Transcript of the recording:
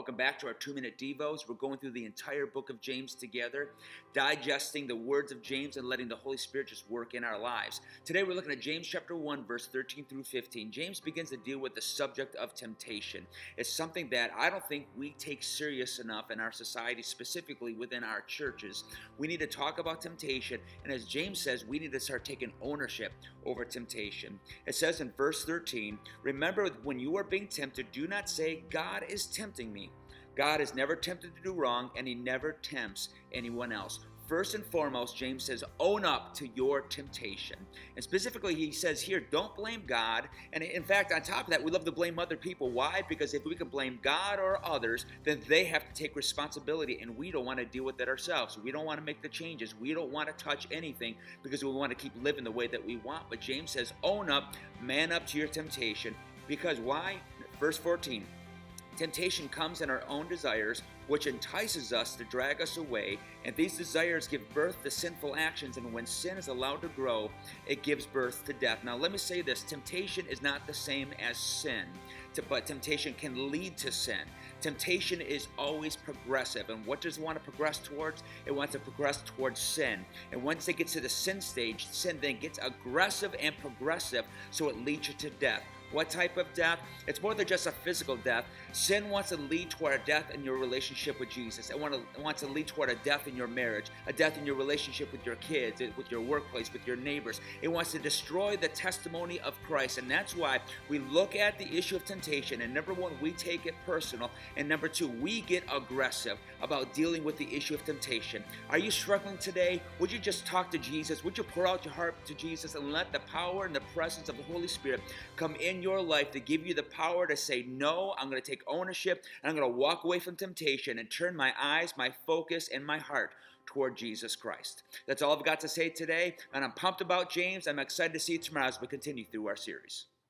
Welcome back to our 2-minute Devos. We're going through the entire book of James together, digesting the words of James and letting the Holy Spirit just work in our lives. Today we're looking at James chapter 1, verse 13 through 15. James begins to deal with the subject of temptation. It's something that I don't think we take serious enough in our society, specifically within our churches. We need to talk about temptation, and as James says, we need to start taking ownership over temptation. It says in verse 13, "Remember when you are being tempted, do not say, 'God is tempting me.' God is never tempted to do wrong, and he never tempts anyone else." First and foremost, James says, own up to your temptation. And specifically, he says here, don't blame God. And in fact, on top of that, we love to blame other people. Why? Because if we can blame God or others, then they have to take responsibility, and we don't want to deal with that ourselves. We don't want to make the changes. We don't want to touch anything because we want to keep living the way that we want. But James says, own up, man up to your temptation. Because why? Verse 14. Temptation comes in our own desires, which entices us to drag us away, and these desires give birth to sinful actions, and when sin is allowed to grow, it gives birth to death. Now let me say this, temptation is not the same as sin, but temptation can lead to sin. Temptation is always progressive, and what does it want to progress towards? It wants to progress towards sin. And once it gets to the sin stage, sin then gets aggressive and progressive, so it leads you to death. What type of death? It's more than just a physical death. Sin wants to lead toward a death in your relationship with Jesus. It wants to lead toward a death in your marriage, a death in your relationship with your kids, with your workplace, with your neighbors. It wants to destroy the testimony of Christ. And that's why we look at the issue of temptation. And number one, we take it personal. And number two, we get aggressive about dealing with the issue of temptation. Are you struggling today? Would you just talk to Jesus? Would you pour out your heart to Jesus and let the power and the presence of the Holy Spirit come in your life to give you the power to say, no, I'm going to take ownership, and I'm going to walk away from temptation and turn my eyes, my focus, and my heart toward Jesus Christ. That's all I've got to say today, and I'm pumped about James. I'm excited to see you tomorrow as we continue through our series.